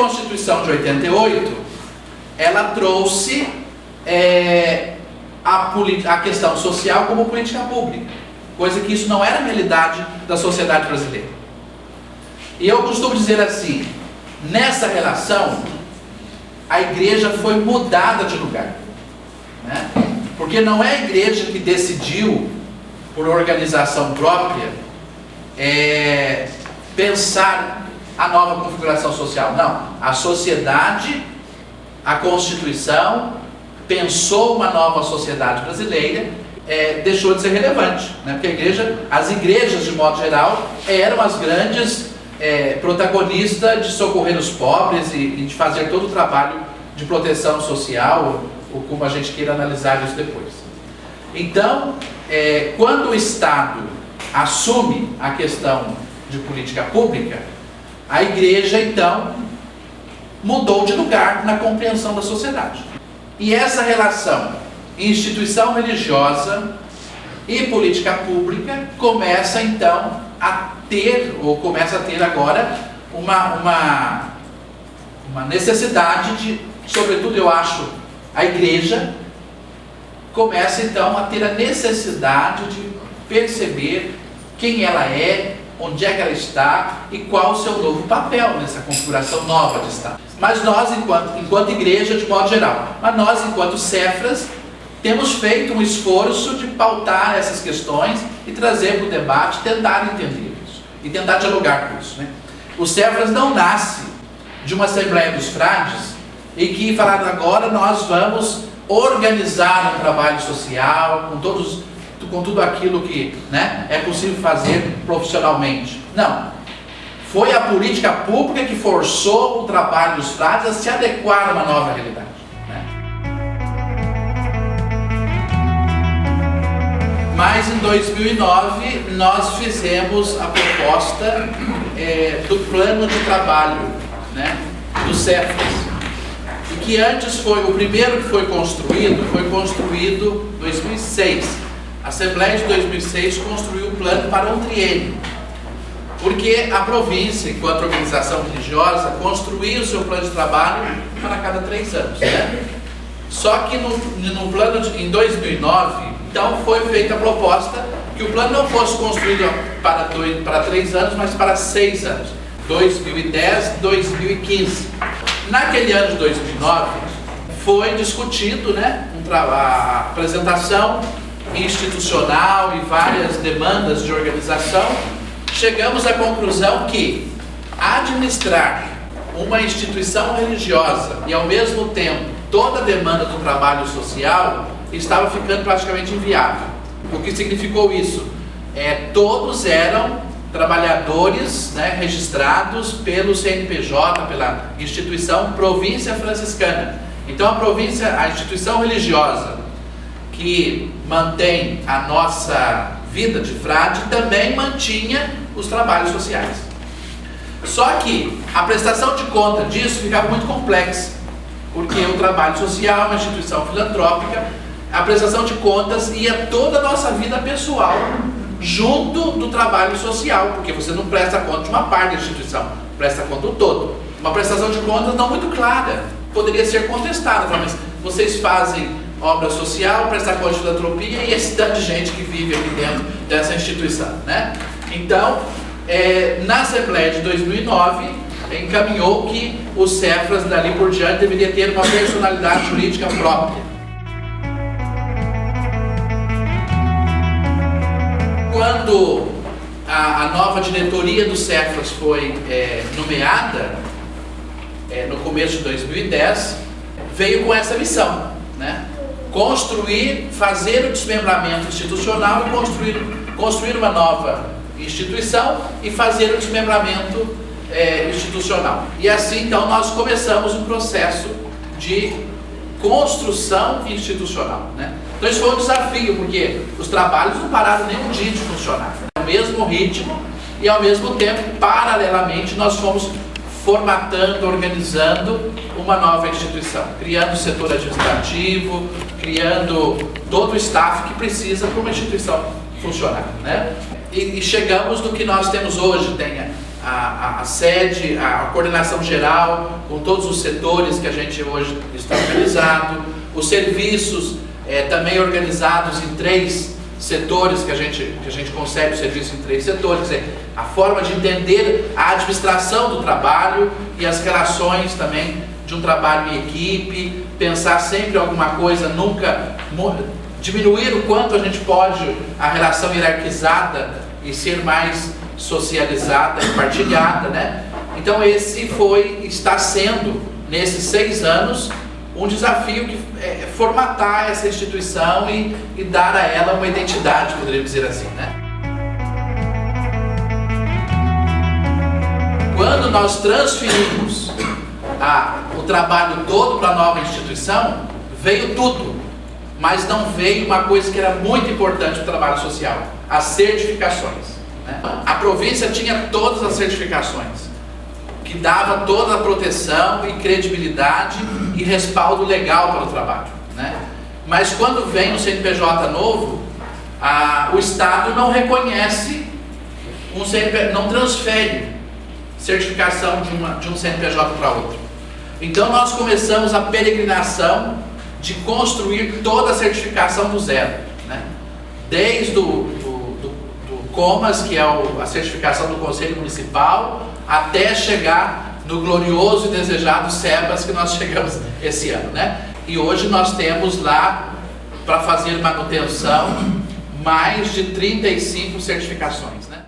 Constituição de 88, ela trouxe a questão social como política pública, coisa que isso não era a realidade da sociedade brasileira. E eu costumo dizer assim, nessa relação, a igreja foi mudada de lugar, né? Porque não é a igreja que decidiu, por organização própria, pensar a nova configuração social. Não, a sociedade, a Constituição, pensou uma nova sociedade brasileira, deixou de ser relevante, né? Porque as igrejas, de modo geral, eram as grandes protagonistas de socorrer os pobres e de fazer todo o trabalho de proteção social, ou como a gente queira analisar isso depois. Então, quando o Estado assume a questão de política pública, a igreja, então, mudou de lugar na compreensão da sociedade. E essa relação instituição religiosa e política pública começa, então, a ter agora uma necessidade de, sobretudo eu acho, a igreja começa então a ter a necessidade de perceber quem ela é, onde é que ela está e qual o seu novo papel nessa configuração nova de Estado. Mas nós, enquanto igreja, de modo geral, mas nós, enquanto Cefras, temos feito um esforço de pautar essas questões e trazer para o debate, tentar entender isso e tentar dialogar com isso, né? O Cefras não nasce de uma Assembleia dos Frades e que falaram agora nós vamos organizar um trabalho social com tudo aquilo que, né, é possível fazer profissionalmente. Não. Foi a política pública que forçou o trabalho dos frades a se adequar a uma nova realidade, né? Mas em 2009 nós fizemos a proposta do plano de trabalho, né, do Cefras. E que antes o primeiro que foi construído em 2006. A Assembleia de 2006 construiu um plano para um triênio, porque a província, enquanto organização religiosa, construía o seu plano de trabalho para cada 3 anos, né? Só que no plano em 2009, então foi feita a proposta que o plano não fosse construído para 3 anos, mas para 6 anos, 2010, 2015. Naquele ano de 2009, foi discutido, né, a apresentação institucional e várias demandas de organização. Chegamos à conclusão que administrar uma instituição religiosa e, ao mesmo tempo, toda a demanda do trabalho social estava ficando praticamente inviável. O que significou isso? Todos eram trabalhadores, né, registrados pelo CNPJ, pela instituição Província Franciscana. Então a instituição religiosa que mantém a nossa vida de frade também mantinha os trabalhos sociais. Só que a prestação de conta disso ficava muito complexa, porque o trabalho social é uma instituição filantrópica, a prestação de contas ia toda a nossa vida pessoal junto do trabalho social, porque você não presta conta de uma parte da instituição, presta conta do todo. Uma prestação de contas não muito clara, poderia ser contestada, mas vocês fazem obra social, prestar conta de filantropia e esse tanto de gente que vive aqui dentro dessa instituição, né? Então, na Assembleia de 2009, encaminhou que o Cefras, dali por diante, deveria ter uma personalidade jurídica própria. Quando a nova diretoria do Cefras foi nomeada, no começo de 2010, veio com essa missão, né? Fazer o desmembramento institucional e construir uma nova instituição e fazer o desmembramento institucional. E assim, então, nós começamos um processo de construção institucional, né? Então isso foi um desafio, porque os trabalhos não pararam nem um dia de funcionar. No mesmo ritmo e, ao mesmo tempo, paralelamente, nós fomos formatando, organizando uma nova instituição, criando o setor administrativo, criando todo o staff que precisa para uma instituição funcionar, né? E chegamos no que nós temos hoje. Tem a sede, a coordenação geral, com todos os setores que a gente hoje está organizado, os serviços também organizados em 3 setores, que a gente concebe o serviço em 3 setores, quer dizer, a forma de entender a administração do trabalho e as relações também de um trabalho em equipe, pensar sempre alguma coisa, nunca diminuir o quanto a gente pode a relação hierarquizada e ser mais socializada e partilhada, né? Então esse está sendo, nesses 6 anos, um desafio que formatar essa instituição e dar a ela uma identidade, poderíamos dizer assim, né? Quando nós transferimos o trabalho todo para a nova instituição, veio tudo, mas não veio uma coisa que era muito importante para o trabalho social: as certificações, né? A província tinha todas as certificações, que dava toda a proteção e credibilidade e respaldo legal para o trabalho, né? Mas quando vem um CNPJ novo, o Estado não reconhece não transfere certificação de um CNPJ para outro. Então nós começamos a peregrinação de construir toda a certificação do zero, né? Desde o COMAS, que é a certificação do Conselho Municipal, até chegar no glorioso e desejado SEBAS, que nós chegamos esse ano, né? E hoje nós temos lá, para fazer manutenção, mais de 35 certificações, né?